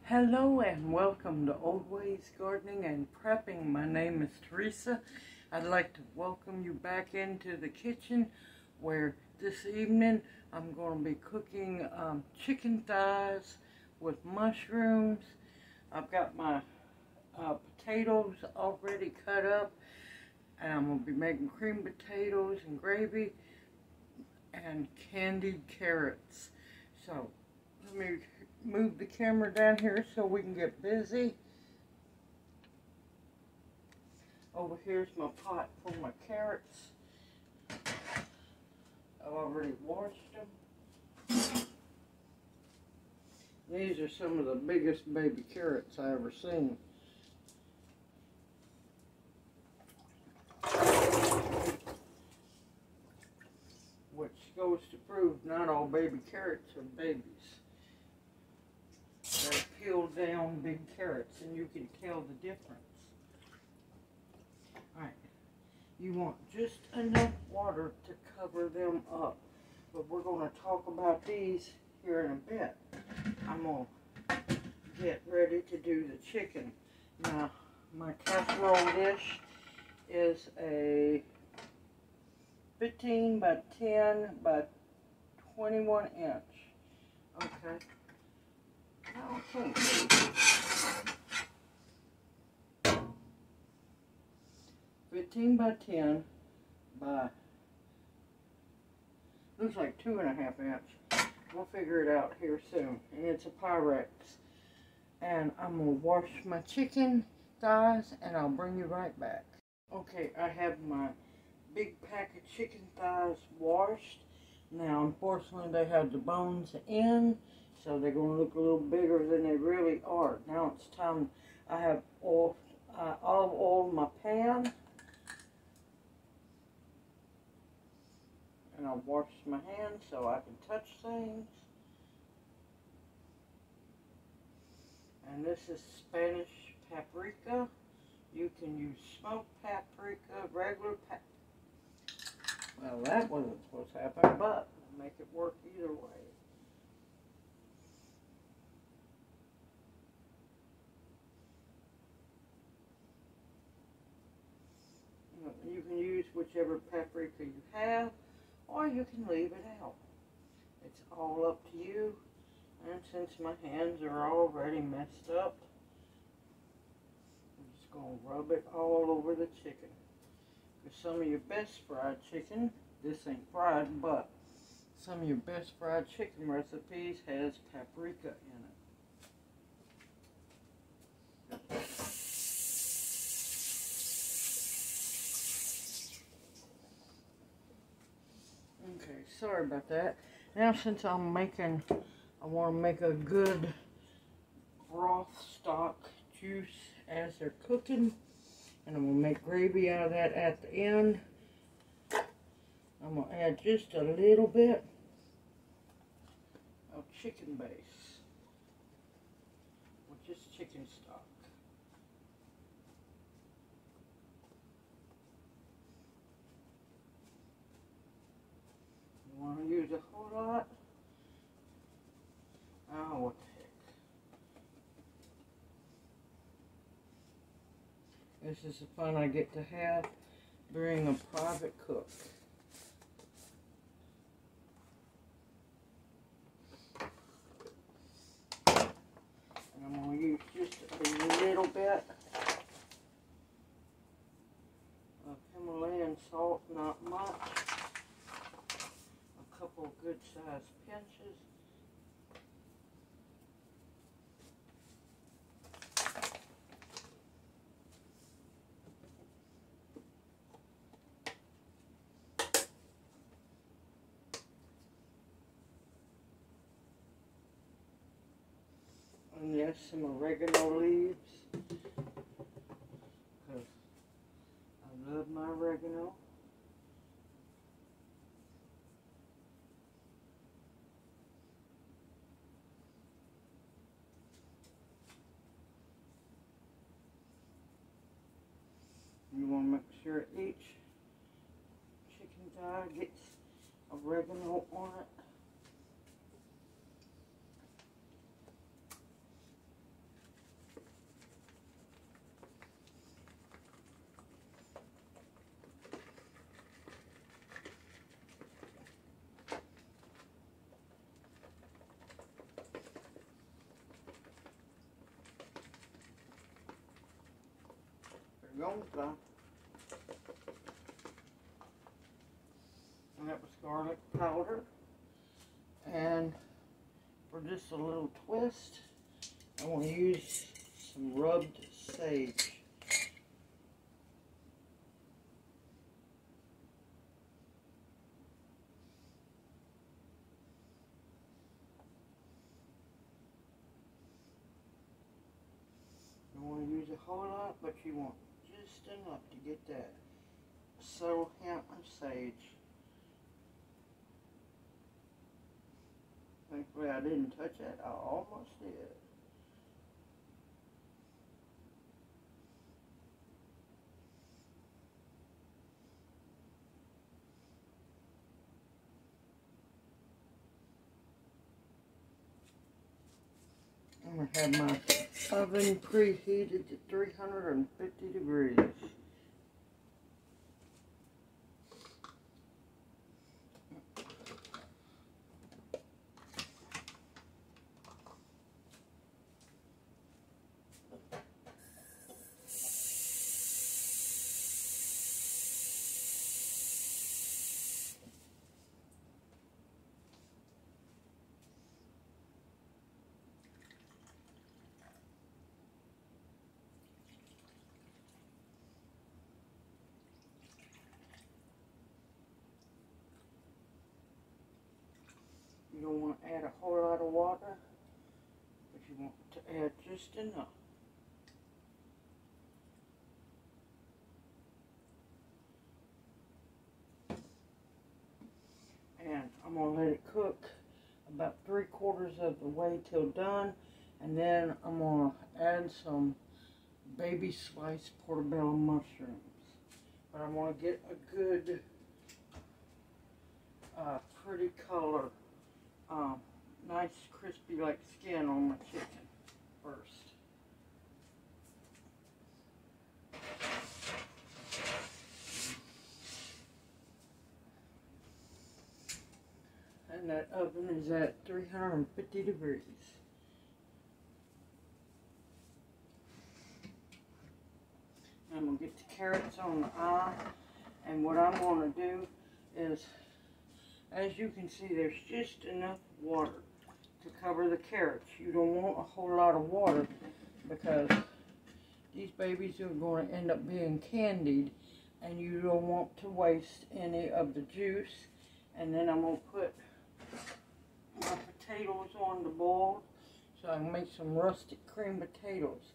Hello and welcome to Old Ways Gardening and Prepping. My name is Teresa. I'd like to welcome you back into the kitchen where this evening I'm going to be cooking chicken thighs with mushrooms. I've got my potatoes already cut up, and I'm going to be making cream potatoes and gravy and candied carrots. So let me move the camera down here so we can get busy. Over here's my pot for my carrots. I've already washed them. These are some of the biggest baby carrots I ever seen. Which goes to prove not all baby carrots are babies. They're peeled down big carrots, and you can tell the difference. Alright, you want just enough water to cover them up. But we're going to talk about these here in a bit. I'm going to get ready to do the chicken. Now, my casserole dish is a 15 by 10 by 21 inch. Okay. 15 by 10 by, looks like 2.5 inch. We'll figure it out here soon. And it's a Pyrex. And I'm going to wash my chicken thighs and I'll bring you right back. Okay, I have my big pack of chicken thighs washed. Now, unfortunately, they have the bones in, so they're going to look a little bigger than they really are. Now it's time. I have olive oil in my pan, and I'll wash my hands so I can touch things. And this is Spanish paprika. You can use smoked paprika, regular paprika. Well, that wasn't supposed to happen, but we'll make it work either way. You can use whichever paprika you have, or you can leave it out. It's all up to you. And since my hands are already messed up, I'm just going to rub it all over the chicken. Because some of your best fried chicken, this ain't fried, but some of your best fried chicken recipes has paprika in it. Okay, sorry about that. Now since I want to make a good broth stock juice as they're cooking. And I'm going to make gravy out of that at the end. I'm going to add just a little bit of chicken base, or just chicken stock. You want to use a whole lot? Oh, what the heck. This is the fun I get to have being a private cook. And I'm going to use just a little bit of Himalayan salt, not much. A couple of good sized pinches. And yes, some oregano leaves, because I love my oregano. You want to make sure each chicken thigh gets oregano on it. gonna fly. And that was garlic powder. And for just a little twist, I want to use some rubbed sage. You don't want to use a whole lot, but you want just enough to get that subtle hint of sage. Thankfully I didn't touch it. I almost did. I'm going to have my oven preheated to 350 degrees. You don't want to add a whole lot of water, but you want to add just enough. And I'm going to let it cook about 3/4 of the way till done, and then I'm going to add some baby sliced portobello mushrooms. But I want to get a good, pretty color. Nice crispy like skin on my chicken first. And that oven is at 350 degrees. I'm going to get the carrots on the eye, and what I'm going to do is, as you can see, there's just enough water to cover the carrots. You don't want a whole lot of water because these babies are going to end up being candied, and you don't want to waste any of the juice. And then I'm going to put my potatoes on the boil so I can make some rustic cream potatoes.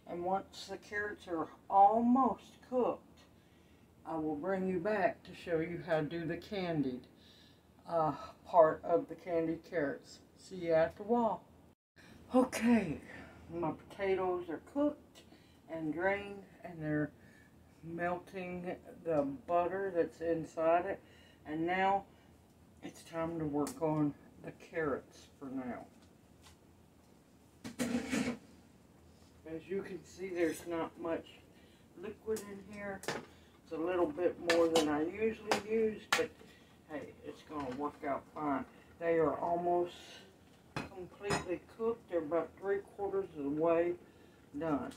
And once the carrots are almost cooked, I will bring you back to show you how to do the candied part of the candied carrots. See you after a while. Okay, my potatoes are cooked and drained, and they're melting the butter that's inside it. And now it's time to work on the carrots for now. As you can see, there's not much liquid in here. It's a little bit more than I usually use, but hey, it's going to work out fine. They are almost completely cooked. They're about 3/4 of the way done.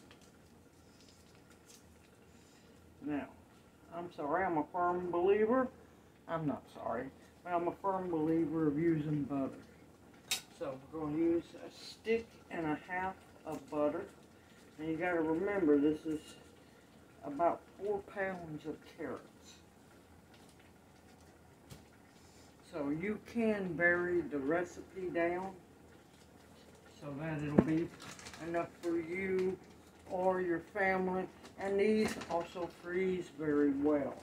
Now, I'm sorry, I'm a firm believer. I'm not sorry, but I'm a firm believer of using butter. So we're going to use a stick and a half of butter. And you got to remember, this is about 4 pounds of carrots. So you can vary the recipe down so that it'll be enough for you or your family. And these also freeze very well.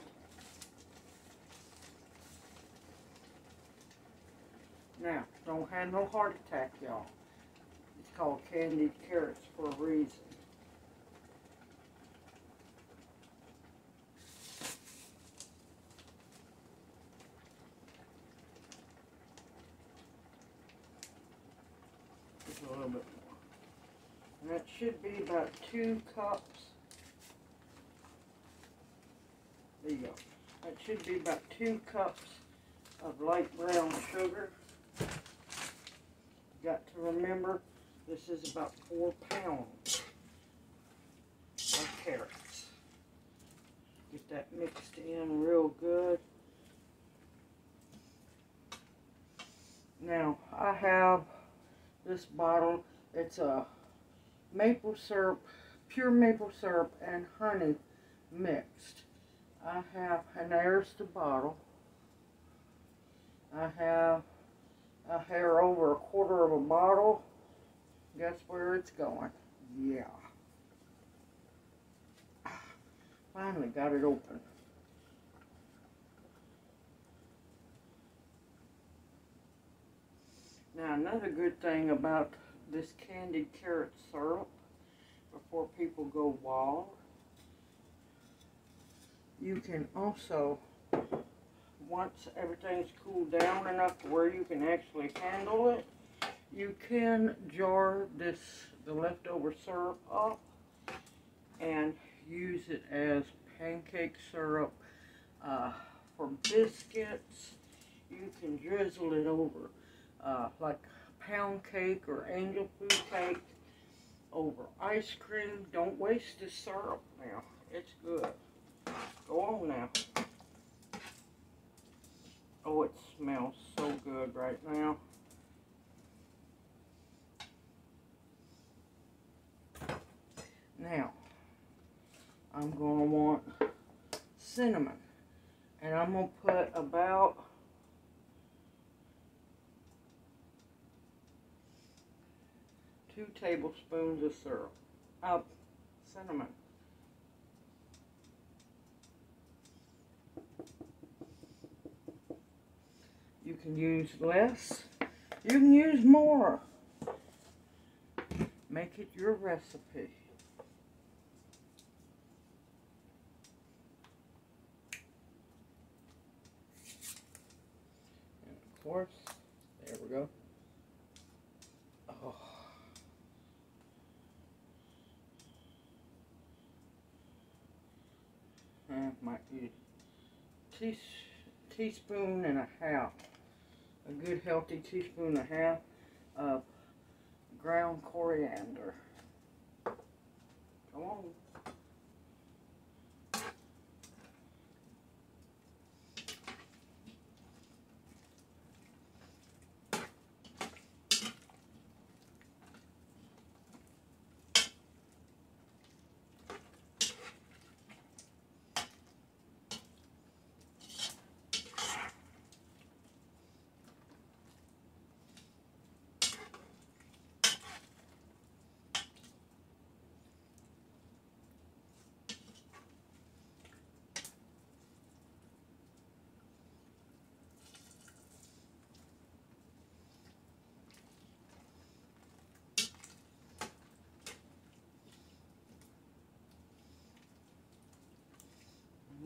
Now, don't have no heart attack, y'all. It's called candied carrots for a reason. Just a little bit more. And that should be about 2 cups. There you go. That should be about 2 cups of light brown sugar. You got to remember, this is about 4 pounds of carrots. Get that mixed in real good. Now, I have this bottle. It's a maple syrup, pure maple syrup and honey mixed. I have, and there's the bottle. I have a hair over a quarter of a bottle. Guess where it's going? Yeah. Finally got it open. Now another good thing about this candied carrot syrup, before people go wild, you can also, once everything's cooled down enough to where you can actually handle it, you can jar the leftover syrup up and use it as pancake syrup for biscuits. You can drizzle it over like pound cake or angel food cake, over ice cream. Don't waste the syrup now. It's good. Go on now. Oh, it smells so good right now. Now, I'm going to want cinnamon. And I'm going to put about 2 tablespoons of syrup. Cinnamon. You can use less. You can use more. Make it your recipe. And of course, there we go. Oh. I might use a teaspoon and a half. A good healthy teaspoon and a half of ground coriander. Come on.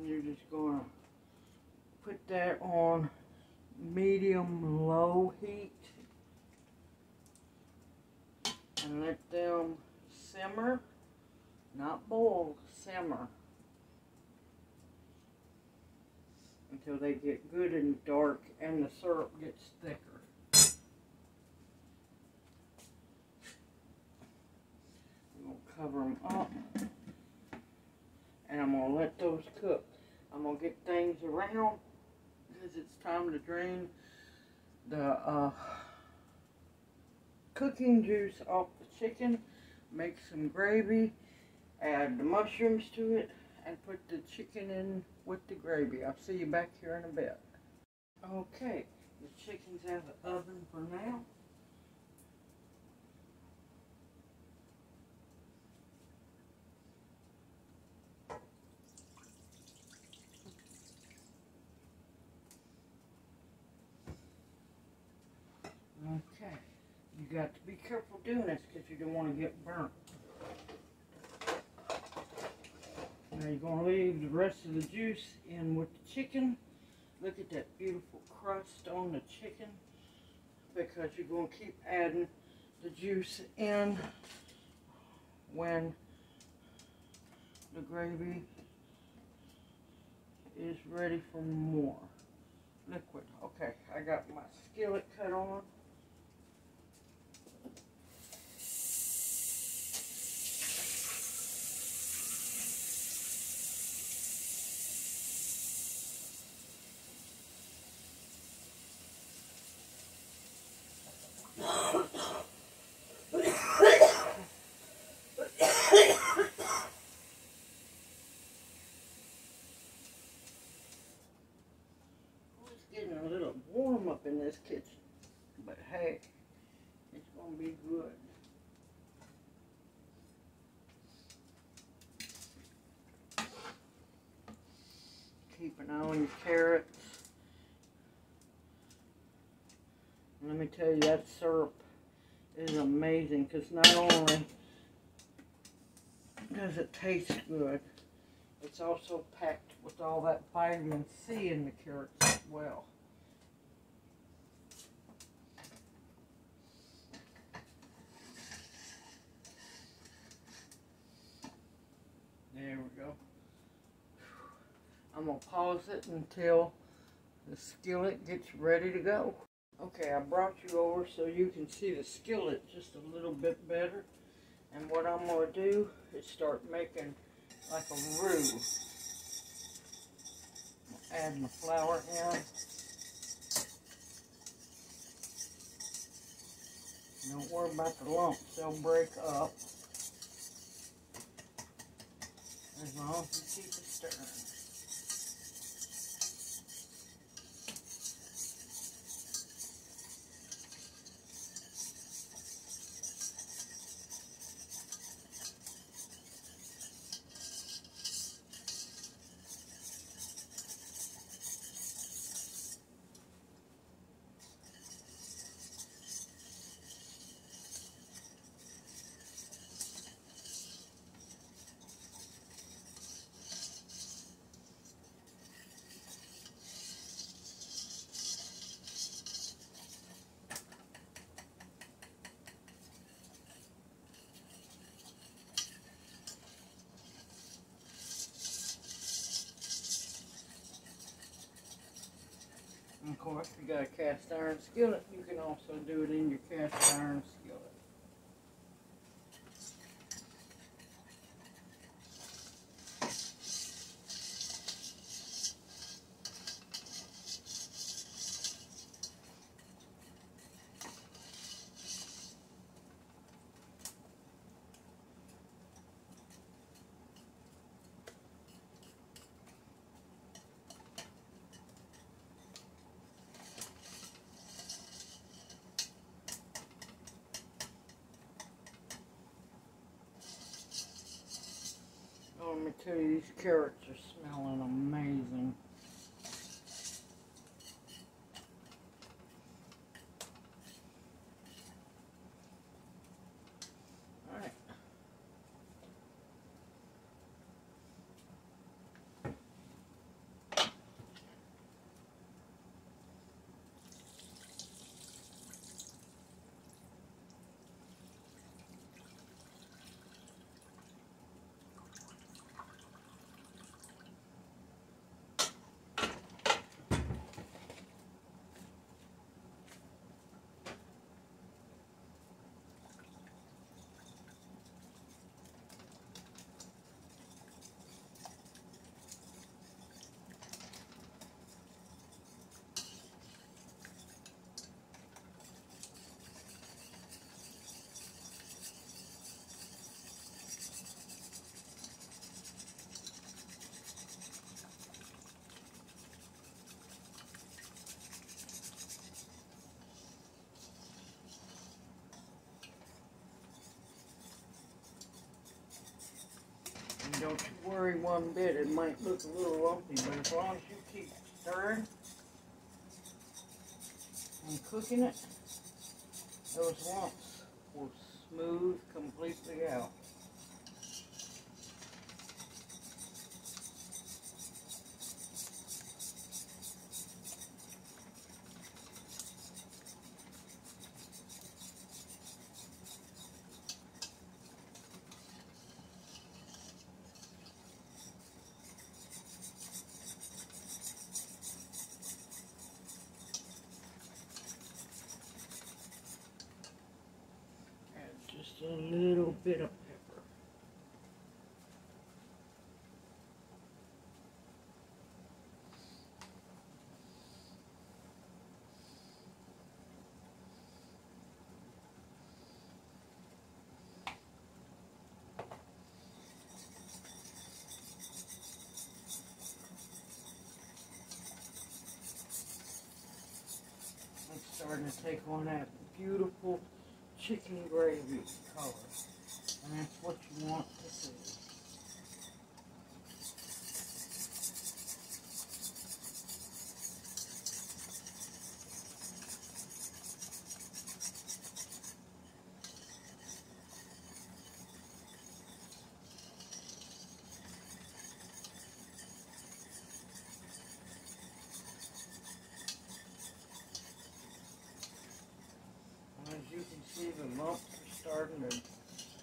You're just going to put that on medium-low heat and let them simmer, not boil, simmer, until they get good and dark and the syrup gets thicker. I'm going to cover them up and I'm going to let those cook. I'm going to get things around because it's time to drain the cooking juice off the chicken, make some gravy, add the mushrooms to it, and put the chicken in with the gravy. I'll see you back here in a bit. Okay, the chicken's out of the oven for now. Okay, you got to be careful doing this because you don't want to get burnt. Now you're going to leave the rest of the juice in with the chicken. Look at that beautiful crust on the chicken, because you're going to keep adding the juice in when the gravy is ready for more liquid. Okay, I got my skillet cut on. this kitchen. But hey, it's going to be good. Keep an eye on your carrots. Let me tell you, that syrup is amazing, because not only does it taste good, it's also packed with all that vitamin C in the carrots as well. There we go. I'm going to pause it until the skillet gets ready to go. Okay, I brought you over so you can see the skillet just a little bit better. And what I'm going to do is start making like a roux. Add my flour in. Don't worry about the lumps, they'll break up. As long as you keep it stirring. And of course, if you got a cast iron skillet, you can also do it in your cast iron skillet. Oh, let me tell you, these carrots are smelling amazing. Alright. And don't you worry one bit, it might look a little lumpy, but as long as you keep stirring and cooking it, those lumps will smooth completely out. Just a little bit of pepper. starting to take on that beautiful chicken gravy color. And that's what you want to see. As you can see, the lumps are starting to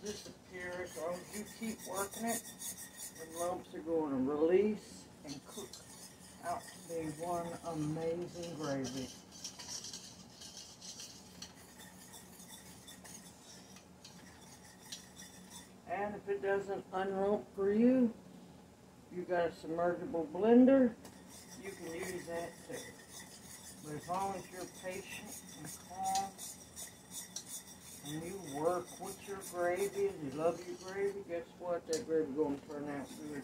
disappear. As long as you keep working it, the lumps are going to release and cook out to be one amazing gravy. And if it doesn't unlump for you, you got a submergible blender, you can use that too. But as long as you're patient and calm, and you work with your gravy, and you love your gravy, guess what? That gravy's going to turn out good.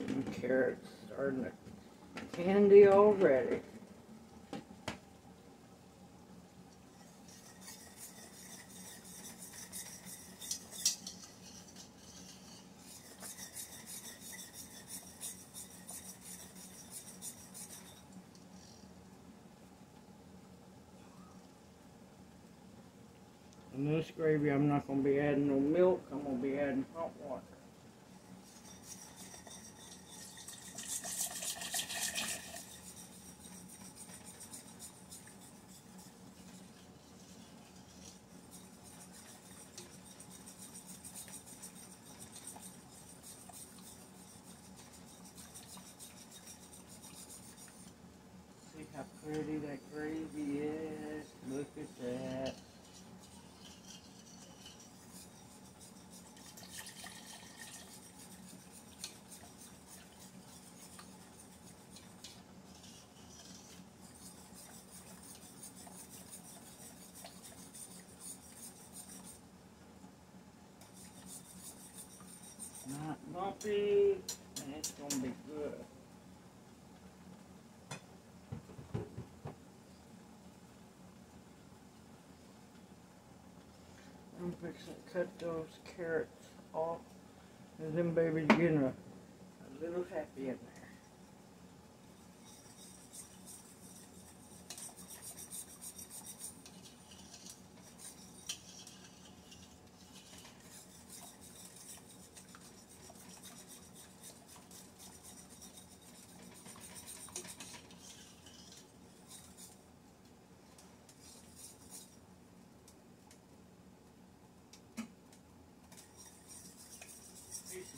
And carrots starting to candy already. In this gravy, I'm not going to be adding no milk. I'm going to be adding hot water. See how pretty that gravy is? Look at that. Not lumpy, and it's going to be good. I'm fixing to cut those carrots off, and them babies getting a little happy in there.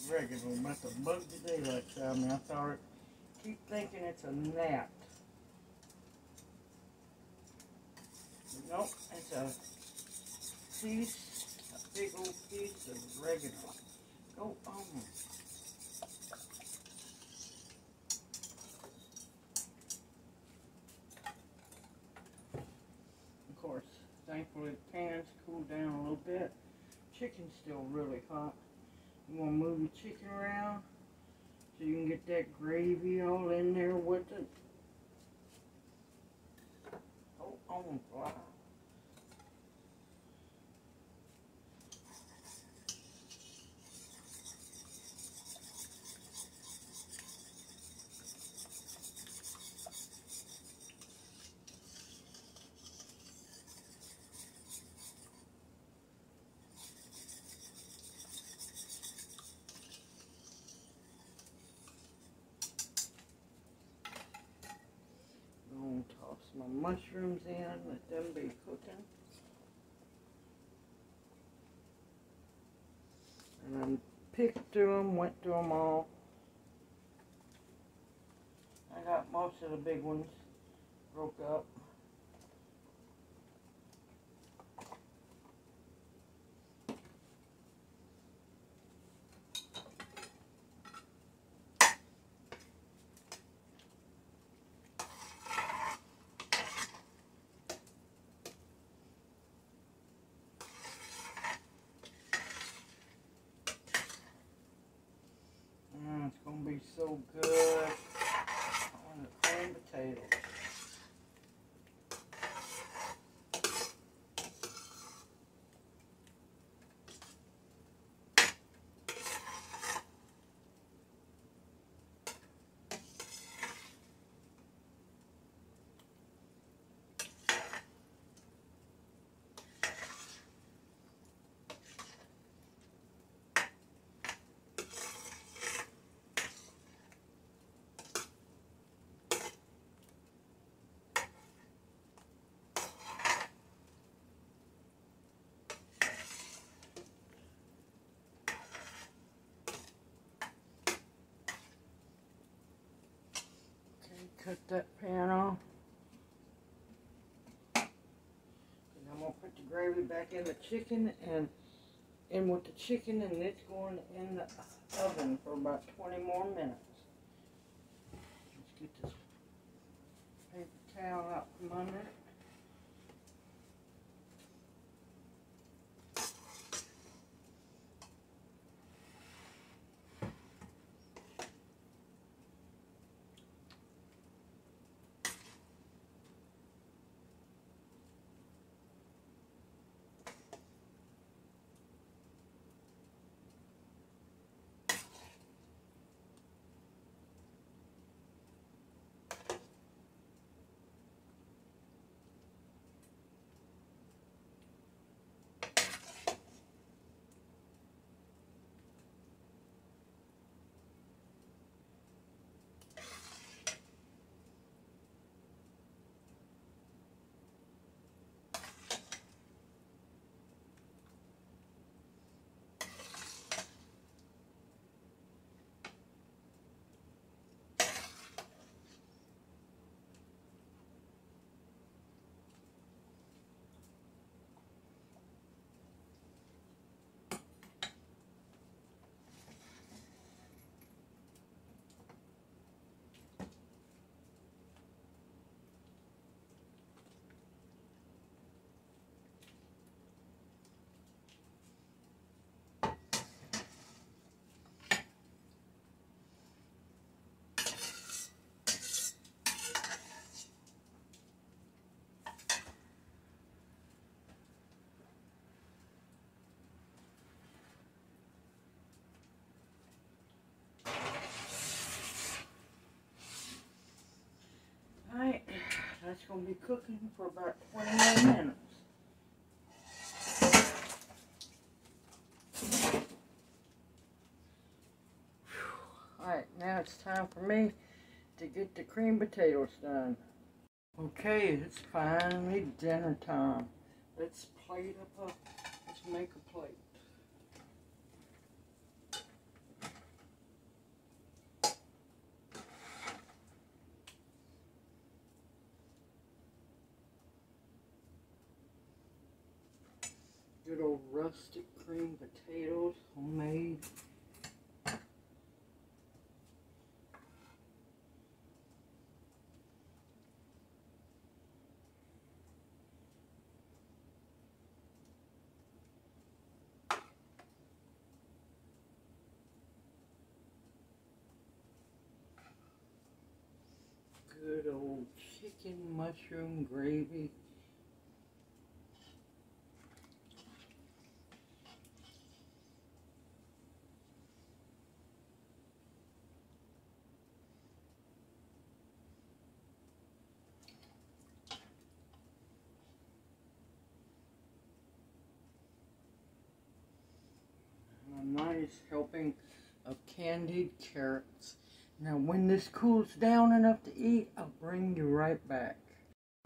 Regular, must have bugged the daylight out of me. I thought it, keep thinking it's a gnat. But nope, it's a piece, a big old piece of oregano. Go on. Of course, thankfully the pan's cooled down a little bit. Chicken's still really hot. You want to move your chicken around so you can get that gravy all in there with it. Oh, on fly. Toss my mushrooms in, let them be cooking. And I picked through them, went through them all. I got most of the big ones broke up. be so good on the cream potatoes. Cut that pan off. And I'm going to put the gravy back in the chicken and in with the chicken, and it's going in the oven for about 20 more minutes. Let's get this paper towel out from under it. That's going to be cooking for about 20 more minutes. Alright, now it's time for me to get the cream potatoes done. Okay, it's finally dinner time. Let's let's make a plate. Good old rustic cream potatoes, homemade. Good old chicken mushroom gravy. A nice helping of candied carrots. Now when this cools down enough to eat, I'll bring you right back.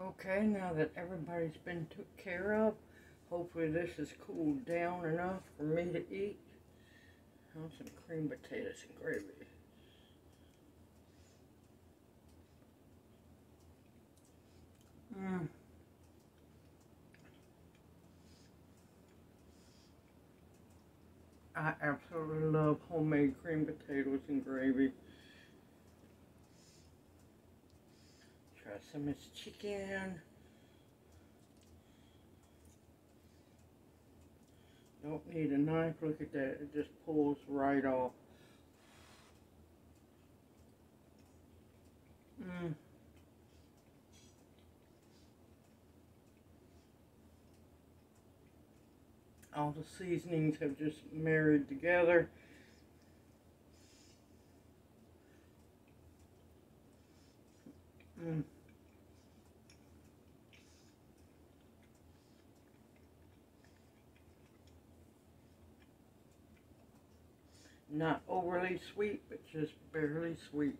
Okay, now that everybody's been took care of, hopefully this has cooled down enough for me to eat. Now some cream potatoes and gravy. I absolutely love homemade cream potatoes and gravy. Try some of this chicken. Don't need a knife, look at that, it just pulls right off. All the seasonings have just married together. Not overly sweet, but just barely sweet.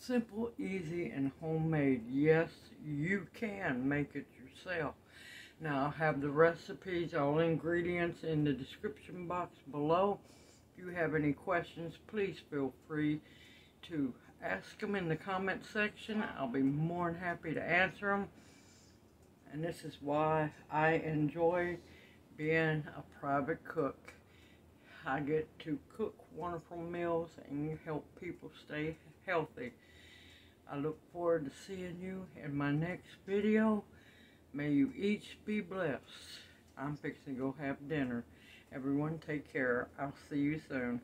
Simple, easy, and homemade. Yes, you can make it yourself. Now, I have the recipes, all ingredients in the description box below. If you have any questions, please feel free to ask them in the comment section. I'll be more than happy to answer them. And this is why I enjoy being a private cook. I get to cook wonderful meals and help people stay healthy. I look forward to seeing you in my next video. May you each be blessed. I'm fixing to go have dinner. Everyone take care. I'll see you soon.